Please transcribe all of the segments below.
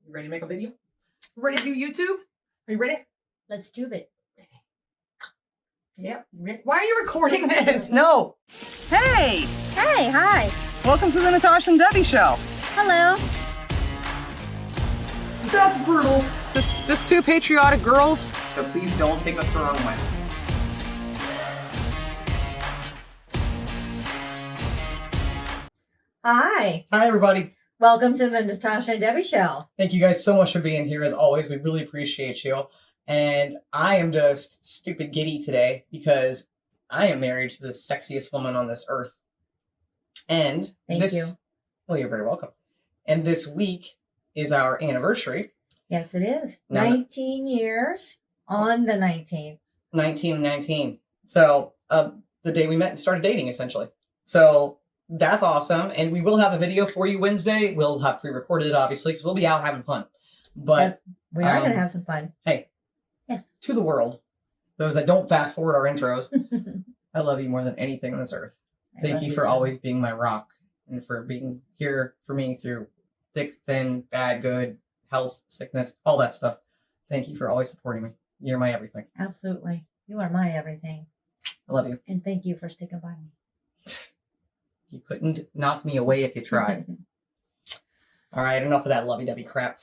You ready to make a video? Ready to do YouTube? Are you ready? Let's do it. Yep. Why are you recording this? No. Hey! Hey, hi. Welcome to the Natasha and Debbie show. Hello. That's brutal. Just two patriotic girls. So please don't take us the wrong way. Hi. Hi, everybody. Welcome to the Natasha and Debbie show. Thank you guys so much for being here. As always, we really appreciate you. And I am just stupid giddy today because I am married to the sexiest woman on this earth. And Thank you. Well, you're very welcome. And this week is our anniversary. Yes, it is. No, 19 years on the 19th. 1919. So the day we met and started dating, essentially. So that's awesome. And we will have a video for you Wednesday. We'll have pre-recorded it, obviously, because we'll be out having fun. But we are going to have some fun. Hey. Yes. To the world, those that don't fast forward our intros, I love you more than anything on this earth. Thank you for always being my rock and for being here for me through thick, thin, bad, good, health, sickness, all that stuff. Thank you for always supporting me. You're my everything. Absolutely. You are my everything. I love you. And thank you for sticking by me. You couldn't knock me away if you tried. All right, enough of that lovey-dovey crap.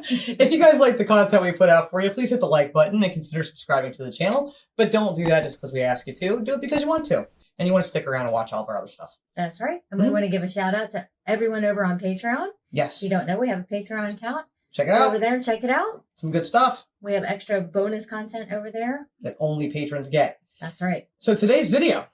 If you guys like the content we put out for you, please hit the like button and consider subscribing to the channel. But don't do that just because we ask you to. Do it because you want to. And you want to stick around and watch all of our other stuff. That's right. And we want to give a shout out to everyone over on Patreon. Yes. If you don't know, we have a Patreon account. Check it out. Over there, check it out. Some good stuff. We have extra bonus content over there. That only patrons get. That's right. So today's video,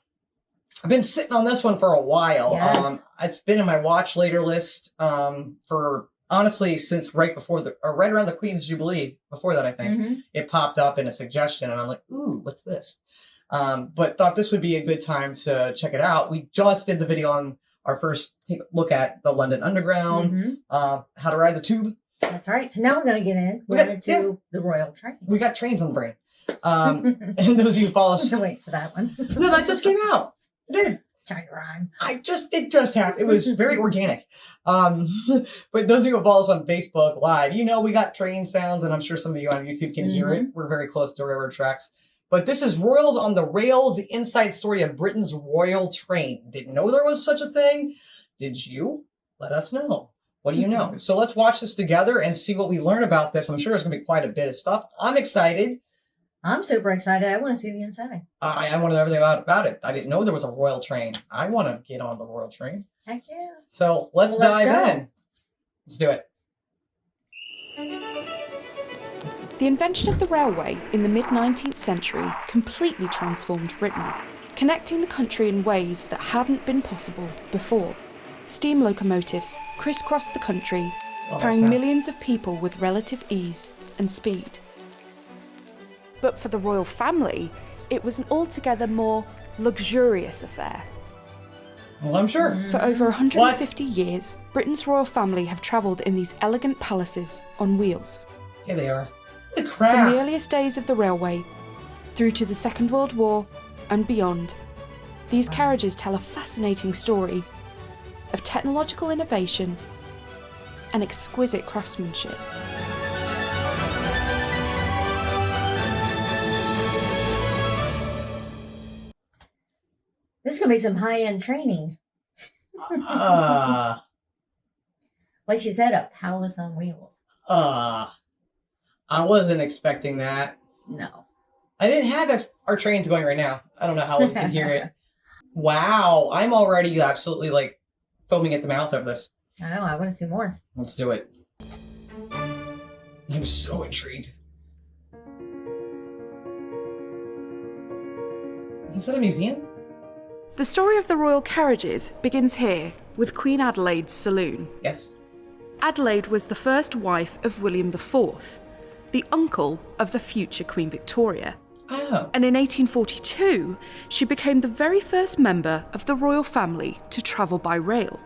I've been sitting on this one for a while. Yes. It's been in my watch later list for honestly since right around the Queen's Jubilee. Before that, I think it popped up in a suggestion, and I'm like, ooh, what's this? But thought this would be a good time to check it out. We just did the video on our first look at the London Underground, how to ride the tube. That's right. So now we're going to get in. We're going to do the Royal Train. We got trains on the brain. And those of you who follow us. Wait for that one. No, that just came out. It did. Trying to rhyme. It just happened. It was very organic. But those of you who follow us on Facebook Live, you know we got train sounds, and I'm sure some of you on YouTube can hear it. We're very close to railroad tracks. But this is Royals on the Rails, the inside story of Britain's Royal Train. Didn't know there was such a thing? Did you? Let us know. What do you know? So let's watch this together and see what we learn about this. I'm sure there's going to be quite a bit of stuff. I'm excited. I'm super excited. I want to see the inside. I want to know everything about it. I didn't know there was a Royal Train. I want to get on the Royal Train. Heck yeah. So let's dive in. Let's do it. The invention of the railway in the mid-19th century completely transformed Britain, connecting the country in ways that hadn't been possible before. Steam locomotives crisscrossed the country, carrying millions of people with relative ease and speed. But for the royal family, it was an altogether more luxurious affair. Well, I'm sure. For over 150 years, Britain's royal family have travelled in these elegant palaces on wheels. Here they are. The crap. From the earliest days of the railway, through to the Second World War and beyond, these carriages tell a fascinating story of technological innovation and exquisite craftsmanship. This is going to be some high-end training. Like she said, a palace on wheels. I wasn't expecting that. No. I didn't have our trains going right now. I don't know how we can hear it. Wow. I'm already absolutely like foaming at the mouth of this. I know. I want to see more. Let's do it. I'm so intrigued. Is this at a museum? The story of the royal carriages begins here with Queen Adelaide's saloon. Yes. Adelaide was the first wife of William IV, the uncle of the future Queen Victoria. Oh. And in 1842, she became the very first member of the royal family to travel by rail.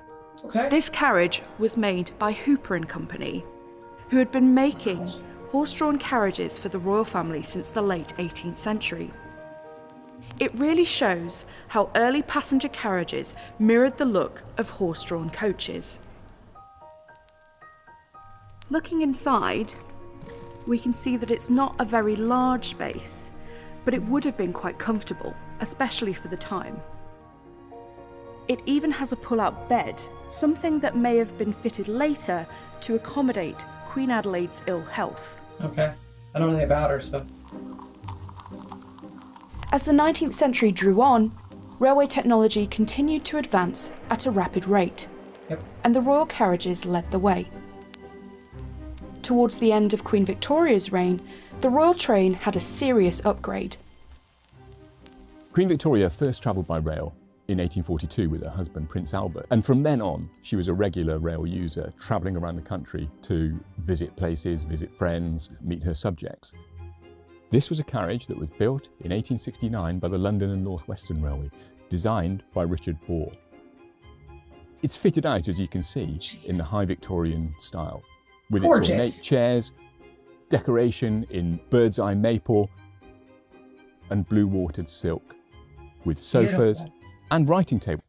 Okay. This carriage was made by Hooper and Company, who had been making horse-drawn carriages for the royal family since the late 18th century. It really shows how early passenger carriages mirrored the look of horse-drawn coaches. Looking inside, we can see that it's not a very large space, but it would have been quite comfortable, especially for the time. It even has a pull-out bed, something that may have been fitted later to accommodate Queen Adelaide's ill health. Okay. I don't know anything about her, so. As the 19th century drew on, railway technology continued to advance at a rapid rate, and the royal carriages led the way. Towards the end of Queen Victoria's reign, the royal train had a serious upgrade. Queen Victoria first travelled by rail in 1842 with her husband Prince Albert, and from then on she was a regular rail user, travelling around the country to visit places, visit friends, meet her subjects. This was a carriage that was built in 1869 by the London and North Western Railway, designed by Richard Ball. It's fitted out, as you can see, in the high Victorian style, with its ornate chairs, decoration in bird's eye maple and blue watered silk, with sofas and writing table.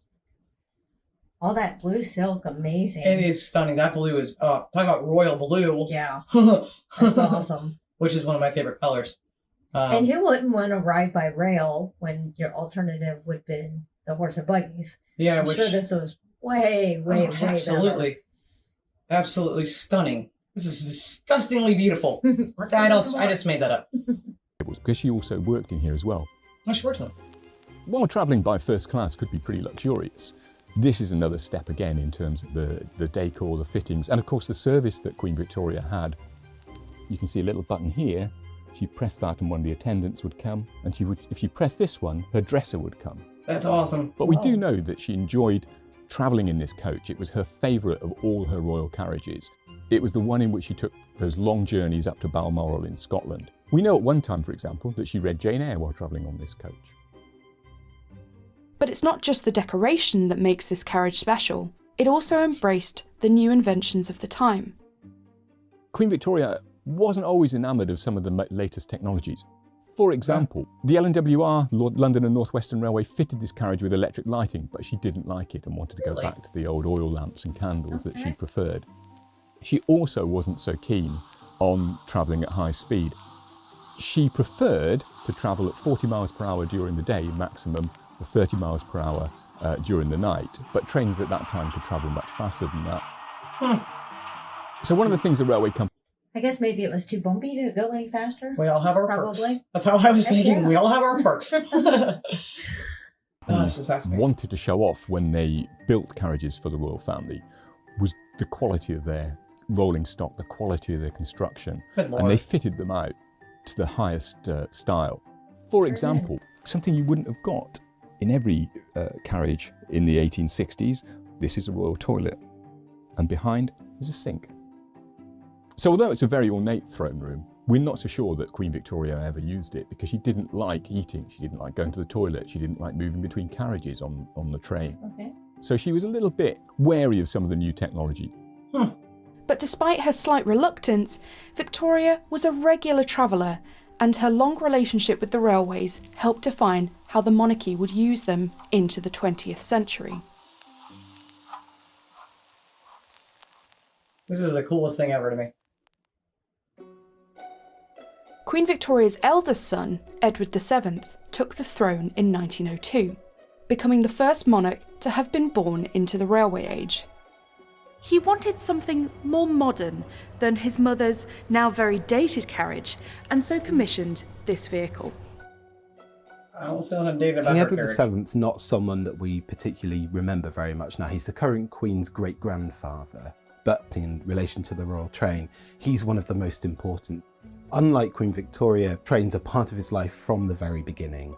All that blue silk, amazing. It is stunning. That blue is, talking about royal blue. Yeah, that's awesome. Which is one of my favorite colors. And who wouldn't want to ride by rail when your alternative would have been the horse and buggies? Yeah, I'm sure this was way absolutely better. Absolutely stunning. This is disgustingly beautiful. I just made that up. It was because she also worked in here as well. Oh, she worked on it. While travelling by first class could be pretty luxurious, this is another step again in terms of the decor, the fittings, and of course the service that Queen Victoria had. You can see a little button here. She'd press that and one of the attendants would come, and if she pressed this one, her dresser would come. That's awesome. But we do know that she enjoyed travelling in this coach. It was her favourite of all her royal carriages. It was the one in which she took those long journeys up to Balmoral in Scotland. We know at one time, for example, that she read Jane Eyre while travelling on this coach. But it's not just the decoration that makes this carriage special. It also embraced the new inventions of the time. Queen Victoria wasn't always enamoured of some of the latest technologies. For example, the LNWR, London and North Western Railway, fitted this carriage with electric lighting, but she didn't like it and wanted to go back to the old oil lamps and candles that she preferred. She also wasn't so keen on travelling at high speed. She preferred to travel at 40 miles per hour during the day maximum, or 30 miles per hour during the night, but trains at that time could travel much faster than that. So one of the things the railway company... I guess maybe it was too bumpy to go any faster. We all have our Probably. perks. That's how I was thinking. Yeah. We all have our perks. This is fascinating. Wanted to show off when they built carriages for the royal family was the quality of their rolling stock, the quality of their construction, and they fitted them out to the highest style. For example, something you wouldn't have got in every carriage in the 1860s, this is a royal toilet, and behind is a sink. So although it's a very ornate throne room, we're not so sure that Queen Victoria ever used it because she didn't like eating, she didn't like going to the toilet, she didn't like moving between carriages on the train. So she was a little bit wary of some of the new technology. But despite her slight reluctance, Victoria was a regular traveller, and her long relationship with the railways helped define how the monarchy would use them into the 20th century. This is the coolest thing ever to me. Queen Victoria's eldest son, Edward VII, took the throne in 1902, becoming the first monarch to have been born into the railway age. He wanted something more modern than his mother's now very dated carriage, and so commissioned this vehicle. I don't see nothing dated about King her Edward carriage. VII's not someone that we particularly remember very much now. He's the current Queen's great-grandfather, but in relation to the royal train, he's one of the most important. Unlike Queen Victoria, trains are part of his life from the very beginning.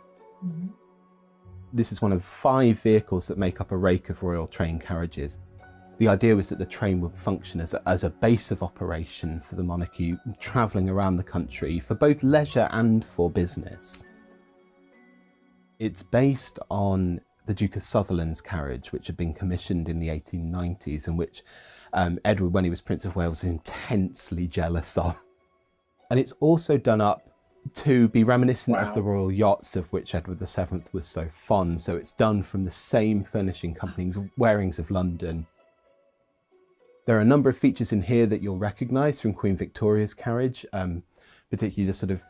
This is one of 5 vehicles that make up a rake of royal train carriages. The idea was that the train would function as a base of operation for the monarchy, travelling around the country for both leisure and for business. It's based on the Duke of Sutherland's carriage, which had been commissioned in the 1890s and which Edward, when he was Prince of Wales, was intensely jealous of. And it's also done up to be reminiscent of the royal yachts of which Edward VII was so fond. So it's done from the same furnishing companies, Warings of London. There are a number of features in here that you'll recognise from Queen Victoria's carriage, particularly the sort of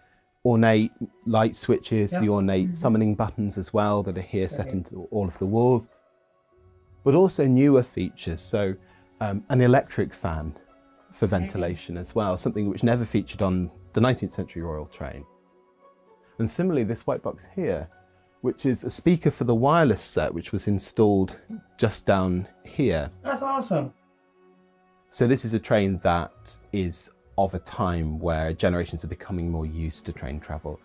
ornate light switches, the ornate summoning buttons as well that are here set into all of the walls, but also newer features. So an electric fan for ventilation as well, something which never featured on the 19th century royal train. And similarly, this white box here, which is a speaker for the wireless set, which was installed just down here. That's awesome. So this is a train that is of a time where generations are becoming more used to train travel.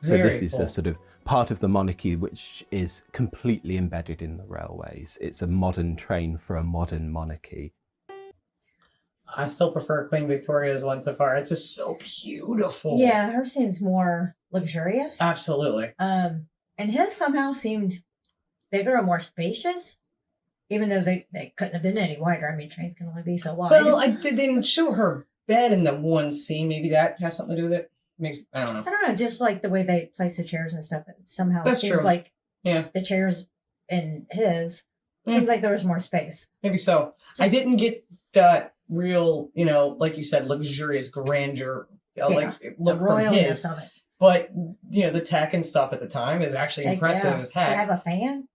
So this is a sort of part of the monarchy which is completely embedded in the railways. It's a modern train for a modern monarchy. I still prefer Queen Victoria's one so far. It's just so beautiful. Yeah, hers seems more luxurious. Absolutely. And his somehow seemed bigger and more spacious, even though they couldn't have been any wider. I mean, trains can only be so wide. Well, they didn't show her bed in the one scene. Maybe that has something to do with it. I don't know. I don't know, just like the way they place the chairs and stuff. It somehow That's seemed true. like Yeah. the chairs in his seemed like there was more space. Maybe so. I didn't get that real, like you said, luxurious grandeur, like look the from royalness his. of it. But the tech and stuff at the time is actually impressive as To heck. have a fan?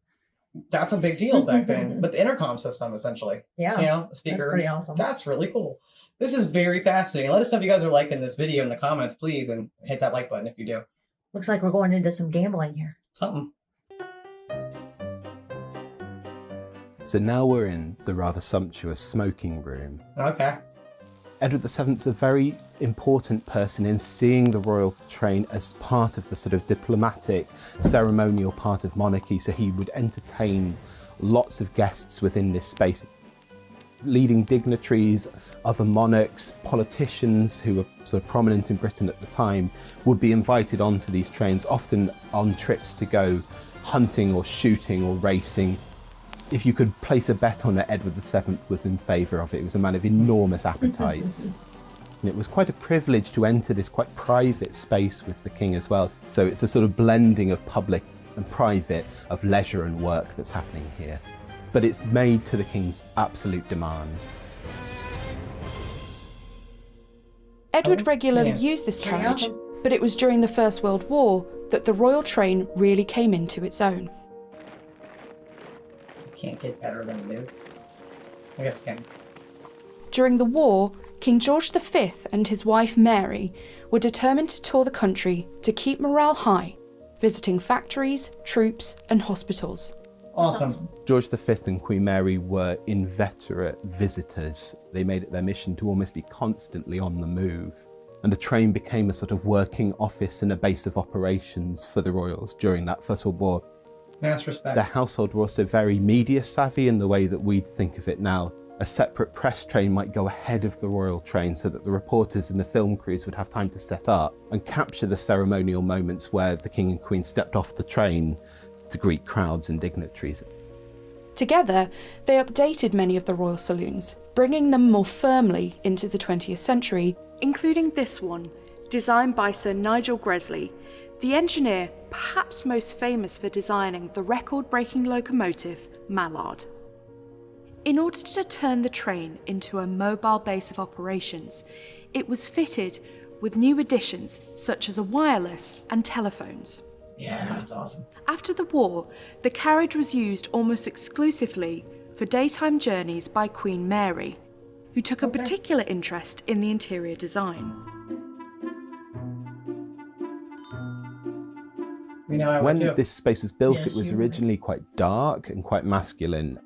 That's a big deal back then. But the intercom system, essentially, Yeah. a speaker. That's pretty awesome. That's really cool. This is very fascinating. Let us know if you guys are liking this video in the comments, please, and hit that like button if you do. Looks like we're going into some gambling here. Something. So now we're in the rather sumptuous smoking room. Okay. Edward VII's a very important person in seeing the royal train as part of the sort of diplomatic, ceremonial part of monarchy. So he would entertain lots of guests within this space. Leading dignitaries, other monarchs, politicians who were sort of prominent in Britain at the time would be invited onto these trains, often on trips to go hunting or shooting or racing. If you could place a bet on it, Edward VII was in favour of it. He was a man of enormous appetites. And it was quite a privilege to enter this quite private space with the king as well. So it's a sort of blending of public and private, of leisure and work that's happening here. But it's made to the king's absolute demands. Edward regularly used this carriage, but it was during the First World War that the royal train really came into its own. Can't get better than it is. I guess it can. During the war, King George V and his wife Mary were determined to tour the country to keep morale high, visiting factories, troops and hospitals. Awesome. George V and Queen Mary were inveterate visitors. They made it their mission to almost be constantly on the move. And the train became a sort of working office and a base of operations for the royals during that First World War. Mass respect. The household were also very media savvy in the way that we'd think of it now. A separate press train might go ahead of the royal train so that the reporters and the film crews would have time to set up and capture the ceremonial moments where the king and queen stepped off the train to greet crowds and dignitaries. Together, they updated many of the royal saloons, bringing them more firmly into the 20th century, including this one, designed by Sir Nigel Gresley, the engineer perhaps most famous for designing the record-breaking locomotive Mallard. In order to turn the train into a mobile base of operations, it was fitted with new additions such as a wireless and telephones. Yeah, that's awesome. After the war, the carriage was used almost exclusively for daytime journeys by Queen Mary, who took a particular interest in the interior design. When this space was built, it was originally quite dark and quite masculine.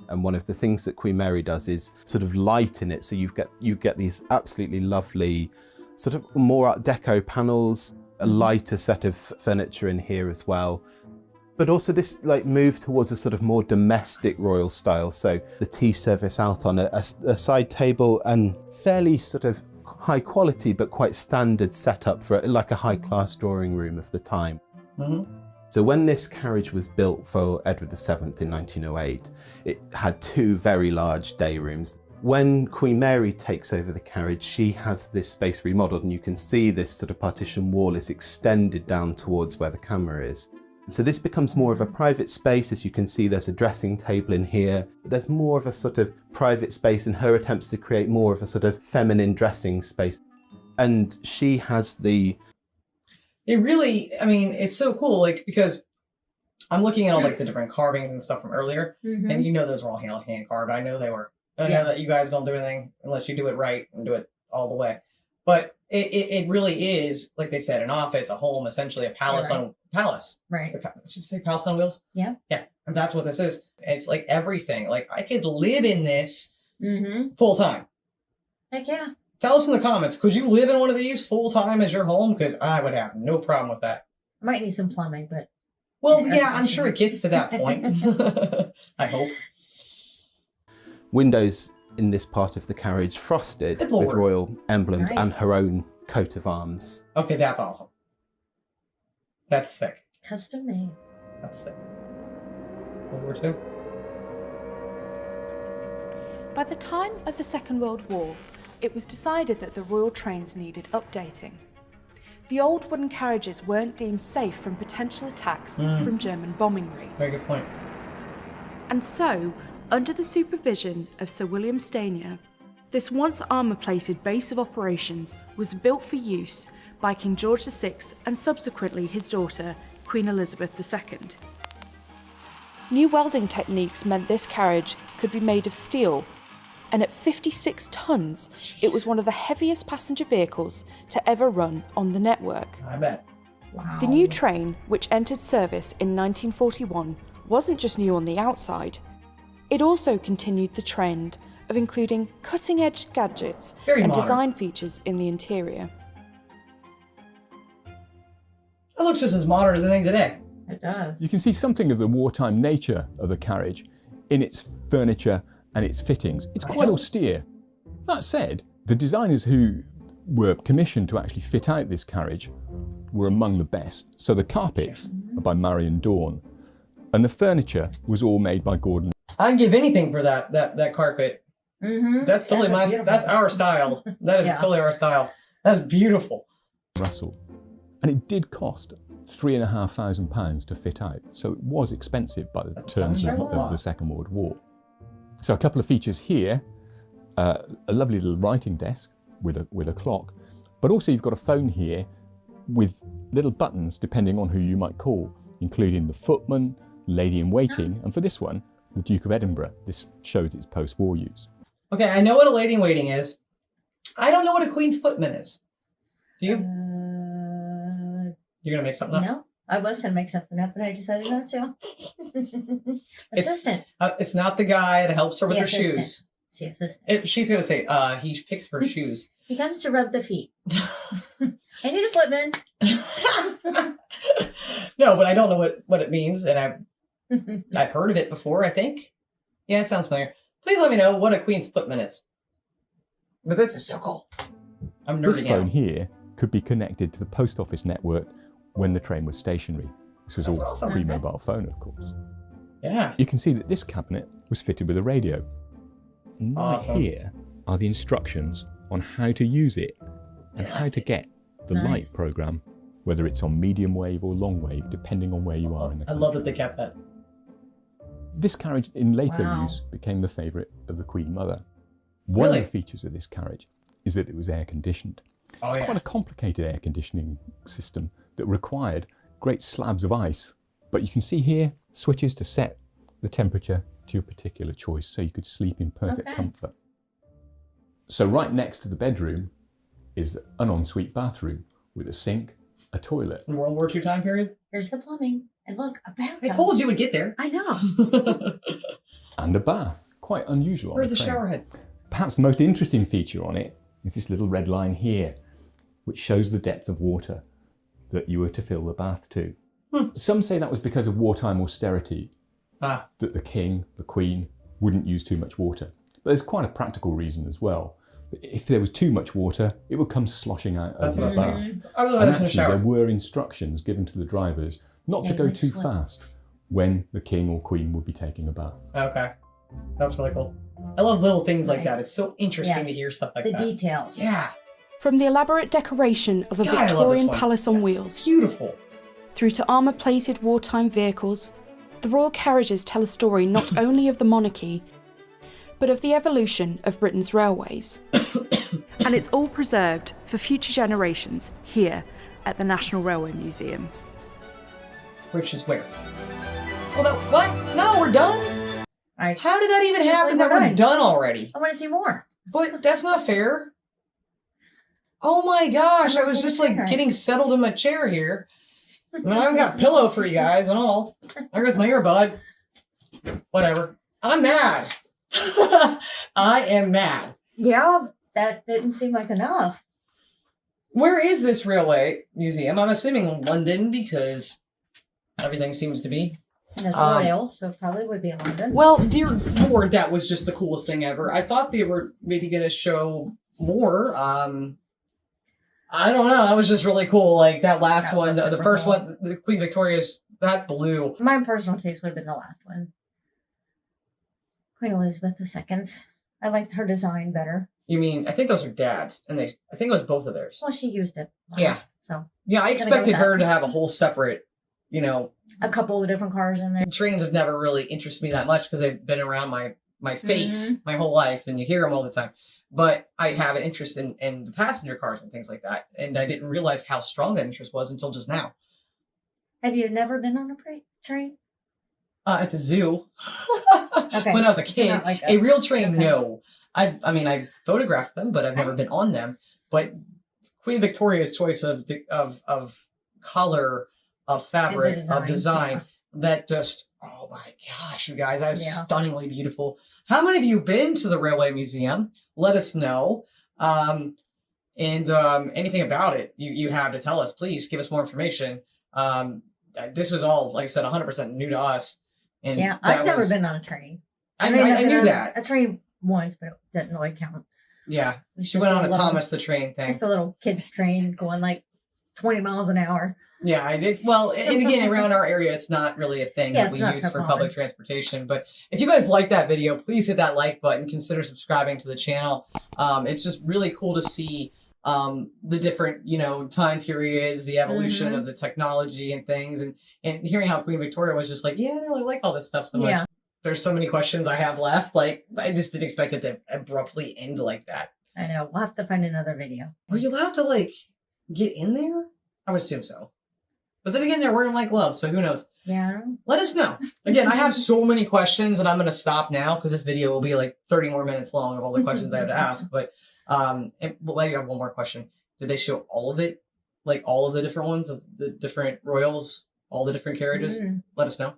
And one of the things that Queen Mary does is sort of lighten it. So you get these absolutely lovely sort of more Art Deco panels, a lighter set of furniture in here as well. But also this move towards a sort of more domestic royal style. So the tea service out on a side table and fairly sort of high quality but quite standard setup for like a high class drawing room of the time. Mm-hmm. So when this carriage was built for Edward VII in 1908, it had two very large day rooms. When Queen Mary takes over the carriage, she has this space remodeled, and you can see this sort of partition wall is extended down towards where the camera is. So this becomes more of a private space. As you can see, there's a dressing table in here. There's more of a sort of private space in her attempts to create more of a sort of feminine dressing space. And she has the... It really, I mean, it's so cool, like, because I'm looking at all like the different carvings and stuff from earlier, and you know those were all hand carved. I know they were. I know that you guys don't do anything unless you do it right and do it all the way. But it really is, like they said, an office, a home, essentially a palace on palace. Right. Let's just say palace on wheels. Yeah. Yeah. And that's what this is. It's like everything. Like I could live in this full time. Heck yeah. Tell us in the comments, could you live in one of these full time as your home? Because I would have no problem with that. I might need some plumbing, but... Well, yeah, I'm sure it gets to that point. I hope. Windows in this part of the carriage frosted with royal emblems and her own coat of arms. Okay, that's awesome. That's sick. Custom made. That's sick. World War II? By the time of the Second World War, it was decided that the royal trains needed updating. The old wooden carriages weren't deemed safe from potential attacks from German bombing raids. Very good point. And so, under the supervision of Sir William Stanier, this once armour-plated base of operations was built for use by King George VI and subsequently his daughter, Queen Elizabeth II. New welding techniques meant this carriage could be made of steel, and at 56 tonnes, it was one of the heaviest passenger vehicles to ever run on the network. I bet. Wow. The new train, which entered service in 1941, wasn't just new on the outside. It also continued the trend of including cutting-edge gadgets and design features in the interior. It looks just as modern as anything today. It does. You can see something of the wartime nature of the carriage in its furniture and its fittings. It's quite austere. That said, the designers who were commissioned to actually fit out this carriage were among the best. So the carpets are by Marion Dawn, and the furniture was all made by Gordon. I'd give anything for that carpet. That's totally that's our style. That is totally our style. That's beautiful. Russell. And it did cost £3,500 to fit out. So it was expensive by the terms of the Second World War. So a couple of features here, a lovely little writing desk with a clock, but also you've got a phone here with little buttons depending on who you might call, including the footman, lady in waiting, and for this one, the Duke of Edinburgh. This shows its post-war use. Okay, I know what a lady in waiting is. I don't know what a queen's footman is. Do you? You're going to make something up? No, I was going to make something up, but I decided not to. Assistant. It's not the guy that helps her with her shoes. It's the assistant. She's going to say, he picks her shoes. He comes to rub the feet. I need a footman. No, but I don't know what it means, and I've heard of it before, I think. Yeah, it sounds familiar. Please let me know what a queen's footman is. But this is so cool. I'm nerding out. This phone here could be connected to the post office network when the train was stationary. This was all awesome. pre-mobile phone, of course. Yeah. You can see that this cabinet was fitted with a radio. Awesome. Here are the instructions on how to use it and how to get the light program, whether it's on medium wave or long wave, depending on where you are in the country. I love that they kept that. This carriage in later use became the favourite of the Queen Mother. One of the features of this carriage is that it was air conditioned. It's quite a complicated air conditioning system that required great slabs of ice. But you can see here switches to set the temperature to your particular choice so you could sleep in perfect comfort. So right next to the bedroom is an ensuite bathroom with a sink, a toilet. In World War II time period? Here's the plumbing. And look, a bathtub. I told you would get there. I know. And a bath. Quite unusual. Where's the shower head? Perhaps the most interesting feature on it is this little red line here, which shows the depth of water that you were to fill the bath to. Some say that was because of wartime austerity, that the king, the queen, wouldn't use too much water. But there's quite a practical reason as well. If there was too much water, it would come sloshing out over the bath. And actually, there were instructions given to the drivers not to go too fast when the king or queen would be taking a bath. Okay. That's really cool. I love little things like that. It's so interesting to hear stuff like that. The details. Yeah. From the elaborate decoration of a Victorian palace on wheels, beautiful, through to armour-plated wartime vehicles, the royal carriages tell a story not only of the monarchy, but of the evolution of Britain's railways. And it's all preserved for future generations here at the National Railway Museum. Which is where? Oh, what? No, we're done? How did that even happen that we're done already? I want to see more. But that's not fair. Oh my gosh, I was just like getting settled in my chair here. I mean, I even got a pillow for you guys and all. There goes my earbud. Whatever. I'm mad. I am mad. Yeah, that didn't seem like enough. Where is this railway museum? I'm assuming London because everything seems to be. That's royal, so it probably would be in London. Well, dear Lord, that was just the coolest thing ever. I thought they were maybe going to show more. I don't know. That was just really cool. Like that last one, the first one, the Queen Victoria's, that blew. My personal taste would have been the last one. Queen Elizabeth II's. I liked her design better. You mean, I think those are Dad's, and I think it was both of theirs. Well, she used it last, yeah. So yeah, I expected her to have a whole separate, a couple of different cars in there. Trains have never really interested me that much because they've been around my face my whole life, and you hear them all the time. But I have an interest in the passenger cars and things like that. And I didn't realize how strong that interest was until just now. Have you never been on a train? At the zoo. Okay. When I was a kid. Like a real train, no. I photographed them, but I've never been on them. But Queen Victoria's choice of color, of fabric, of design, that just, oh my gosh, you guys, that is stunningly beautiful. How many of you been to the Railway Museum? Let us know. And anything about it you have to tell us, please give us more information. This was all, like I said, 100% new to us. And yeah, I've never been on a train. I knew that. A train once, but it didn't really count. Yeah, she went on a Thomas the Train thing. Just a little kid's train going like 20 miles an hour. Yeah, I did. Well, and again, around our area, it's not really a thing that we use for public transportation. But if you guys like that video, please hit that like button. Consider subscribing to the channel. It's just really cool to see the different, time periods, the evolution of the technology and things, and hearing how Queen Victoria was just like, yeah, I really like all this stuff so much. Yeah. There's so many questions I have left. Like, I just didn't expect it to abruptly end like that. I know. We'll have to find another video. Were you allowed to, get in there? I would assume so. But then again, they're wearing gloves, so who knows? Yeah. Let us know. Again, I have so many questions, and I'm going to stop now because this video will be 30 more minutes long of all the questions I have to ask. But I have one more question. Did they show all of it? All of the different ones of the different royals, all the different carriages? Let us know.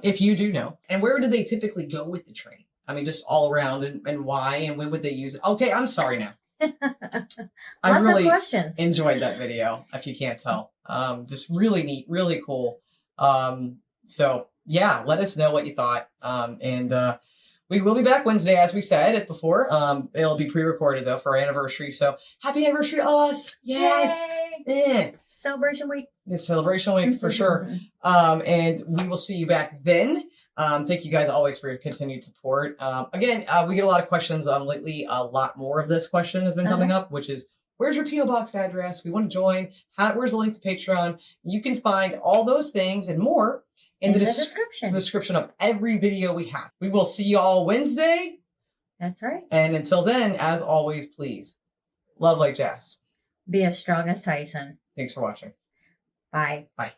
If you do know. And where do they typically go with the train? I mean, just all around, and why, and when would they use it? Okay, I'm sorry now. I really enjoyed that video, if you can't tell. Just really neat, really cool. So yeah, let us know what you thought. And we will be back Wednesday, as we said before. It'll be pre-recorded though for our anniversary. So happy anniversary to us! Yes, yeah. Celebration week. It's celebration week for sure. And we will see you back then. Thank you guys always for your continued support. Again, we get a lot of questions lately. A lot more of this question has been coming up, which is, where's your P.O. Box address? We want to join. Where's the link to Patreon? You can find all those things and more in the description of every video we have. We will see you all Wednesday. That's right. And until then, as always, please, love like Jazz. Be as strong as Tyson. Thanks for watching. Bye. Bye.